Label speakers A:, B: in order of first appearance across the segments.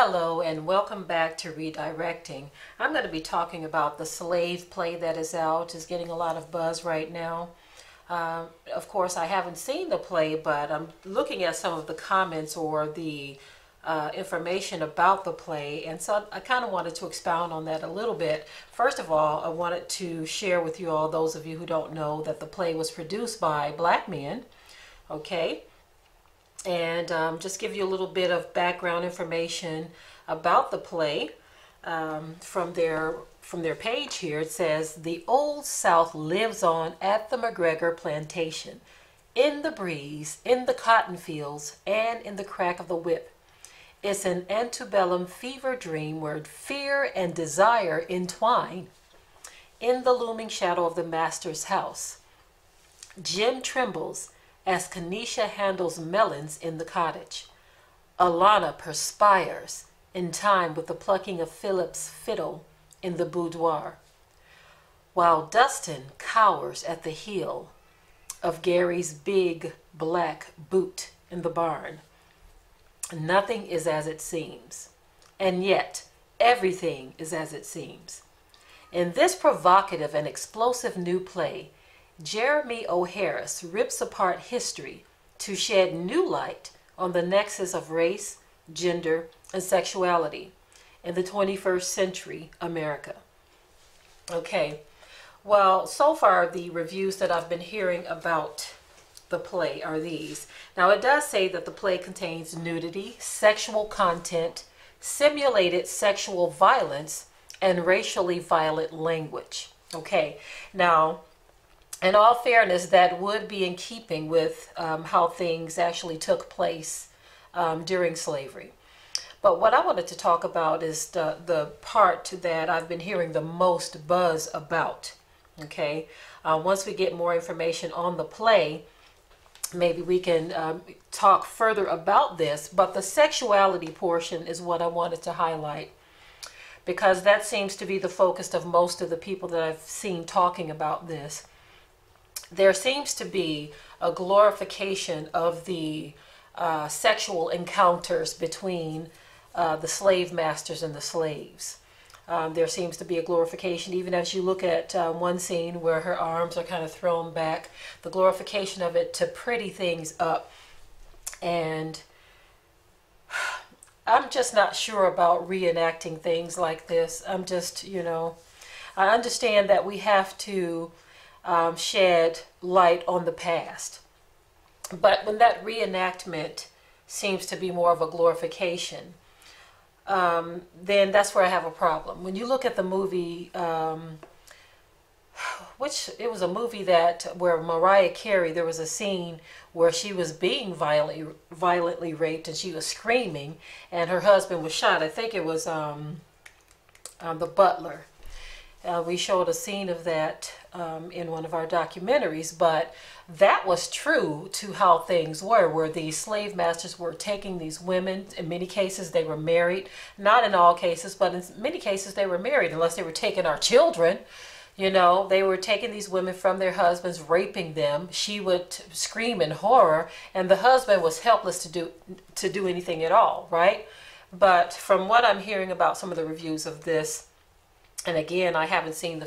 A: Hello and welcome back to Redirecting. I'm going to be talking about the Slave play that is out. It's getting a lot of buzz right now. Of course, I haven't seen the play, but I'm looking at some of the comments or the information about the play, and so I kind of wanted to expound on that a little bit. First of all, I wanted to share with you all, those of you who don't know, that the play was produced by black men, okay? And just give you a little bit of background information about the play. From their page here, it says, "The Old South lives on at the McGregor plantation, in the breeze, in the cotton fields, and in the crack of the whip. It's an antebellum fever dream where fear and desire entwine. In the looming shadow of the master's house, Jim trembles as Kanisha handles melons in the cottage. Alana perspires in time with the plucking of Philip's fiddle in the boudoir, while Dustin cowers at the heel of Gary's big black boot in the barn. Nothing is as it seems, and yet everything is as it seems. In this provocative and explosive new play, Jeremy O. Harris rips apart history to shed new light on the nexus of race, gender, and sexuality in the 21st century America." Okay, well, so far the reviews that I've been hearing about the play are these. Now, it does say that the play contains nudity, sexual content, simulated sexual violence, and racially violent language. Okay, now, in all fairness, that would be in keeping with how things actually took place during slavery. But what I wanted to talk about is the part that I've been hearing the most buzz about. Okay, once we get more information on the play, maybe we can talk further about this. But the sexuality portion is what I wanted to highlight, because that seems to be the focus of most of the people that I've seen talking about this. There seems to be a glorification of the sexual encounters between the slave masters and the slaves. There seems to be a glorification, even as you look at one scene where her arms are kind of thrown back, the glorification of it to pretty things up. And I'm just not sure about reenacting things like this. I'm just, I understand that we have to shed light on the past. But when that reenactment seems to be more of a glorification, then that's where I have a problem. When you look at the movie, it was a movie where Mariah Carey, there was a scene where she was being violently raped, and she was screaming, and her husband was shot. I think it was The Butler. We showed a scene of that in one of our documentaries, but that was true to how things were, where these slave masters were taking these women. In many cases, they were married. Not in all cases, but in many cases, they were married, unless they were taking our children. They were taking these women from their husbands, raping them. She would scream in horror, and the husband was helpless to do anything at all, right? But from what I'm hearing about some of the reviews of this, and again, I haven't seen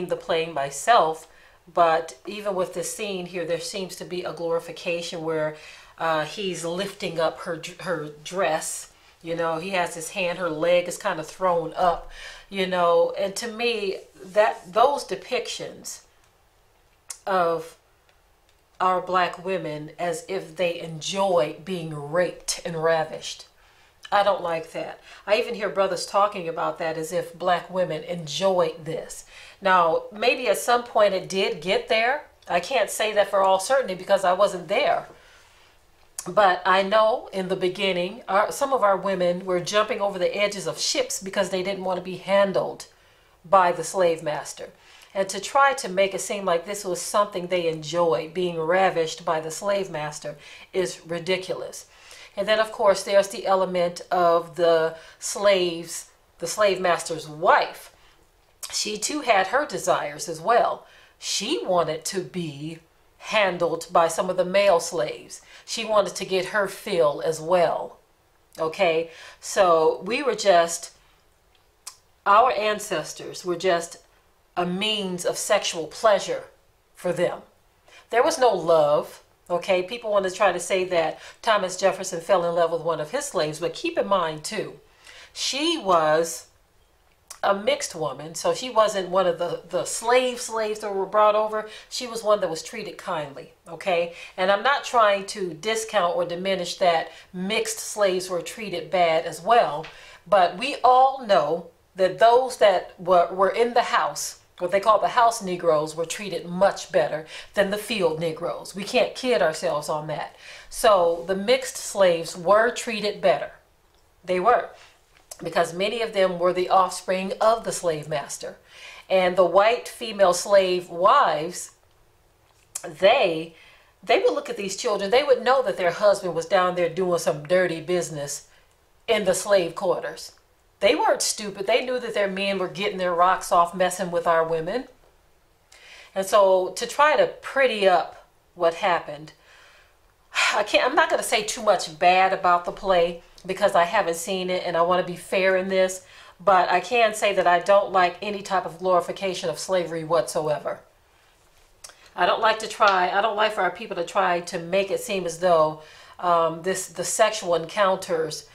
A: the play myself, but even with this scene here, there seems to be a glorification where he's lifting up her dress. He has his hand, her leg is kind of thrown up, and to me, those depictions of our black women as if they enjoy being raped and ravished, I don't like that. I even hear brothers talking about that as if black women enjoyed this. Now, maybe at some point it did get there. I can't say that for all certainty because I wasn't there. But I know in the beginning, some of our women were jumping over the edges of ships because they didn't want to be handled by the slave master. And to try to make it seem like this was something they enjoy, being ravished by the slave master, is ridiculous. And then, of course, there's the element of the slave master's wife. She too had her desires as well. She wanted to be handled by some of the male slaves. She wanted to get her fill as well. Okay, so we were just, our ancestors were just a means of sexual pleasure for them. There was no love. Okay, people want to try to say that Thomas Jefferson fell in love with one of his slaves, but keep in mind too, she was a mixed woman, so she wasn't one of the slaves that were brought over. She was one that was treated kindly, okay? And I'm not trying to discount or diminish that mixed slaves were treated bad as well, but we all know that those that were in the house, what they call the house Negroes, were treated much better than the field Negroes. We can't kid ourselves on that. So the mixed slaves were treated better. They were, because many of them were the offspring of the slave master. And the white female slave wives, they would look at these children. They would know that their husband was down there doing some dirty business in the slave quarters. They weren't stupid. They knew that their men were getting their rocks off messing with our women. And so to try to pretty up what happened, I'm not going to say too much bad about the play because I haven't seen it and I want to be fair in this, but I can say that I don't like any type of glorification of slavery whatsoever. I don't like for our people to try to make it seem as though the sexual encounters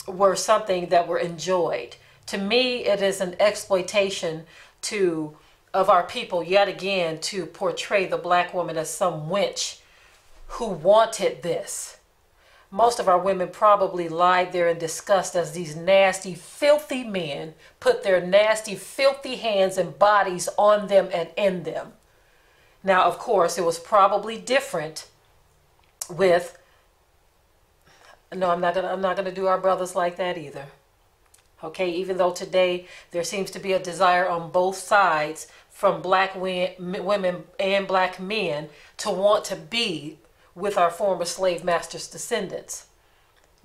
A: were something that were enjoyed. To me, it is an exploitation of our people yet again to portray the black woman as some witch who wanted this. Most of our women probably lied there in disgust as these nasty, filthy men put their nasty, filthy hands and bodies on them and in them. Now, of course, it was probably different with, no, I'm not gonna do our brothers like that either. Okay, even though today there seems to be a desire on both sides from black women and black men to want to be with our former slave masters' descendants.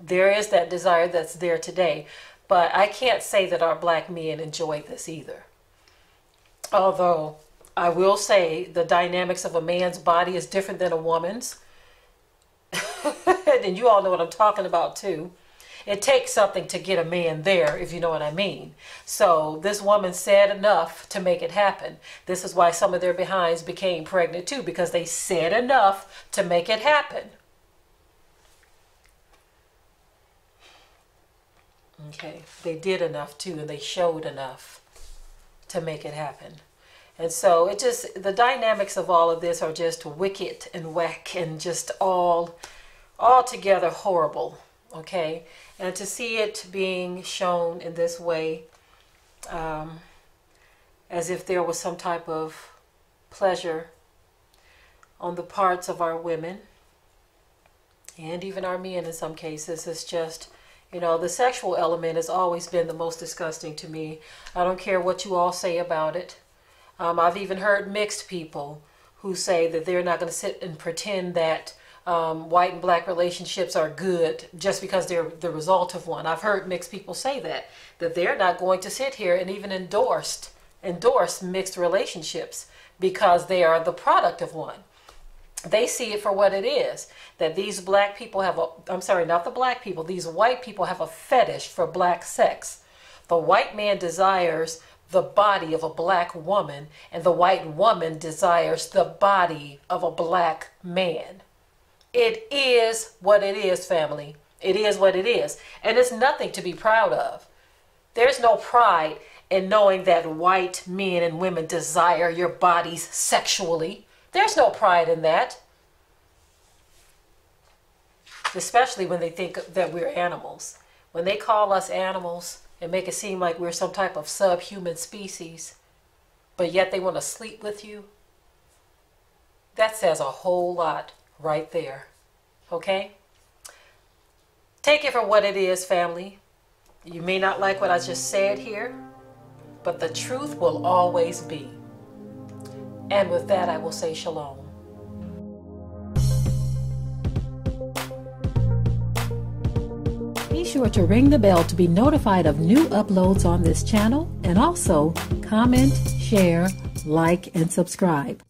A: There is that desire that's there today, but I can't say that our black men enjoy this either. Although I will say the dynamics of a man's body is different than a woman's. And you all know what I'm talking about too. It takes something to get a man there, if you know what I mean. So this woman said enough to make it happen. This is why some of their behinds became pregnant too, because they said enough to make it happen. Okay, they did enough too, and they showed enough to make it happen. And so it just, the dynamics of all of this are just wicked and whack and just altogether horrible. Okay, and to see it being shown in this way, as if there was some type of pleasure on the parts of our women and even our men in some cases, it's just, you know, the sexual element has always been the most disgusting to me. I don't care what you all say about it. I've even heard mixed people who say that they're not going to sit and pretend that white and black relationships are good just because they're the result of one. I've heard mixed people say that they're not going to sit here and even endorse mixed relationships because they are the product of one. They see it for what it is, that these black people have I'm sorry, not the black people, these white people have a fetish for black sex. The white man desires the body of a black woman, and the white woman desires the body of a black man. It is what it is, family. It is what it is. And it's nothing to be proud of. There's no pride in knowing that white men and women desire your bodies sexually. There's no pride in that. Especially when they think that we're animals. When they call us animals and make it seem like we're some type of subhuman species, but yet they want to sleep with you, that says a whole lot right there. Okay? Take it for what it is, family. You may not like what I just said here, but the truth will always be. And with that, I will say shalom. Be sure to ring the bell to be notified of new uploads on this channel, and also comment, share, like, and subscribe.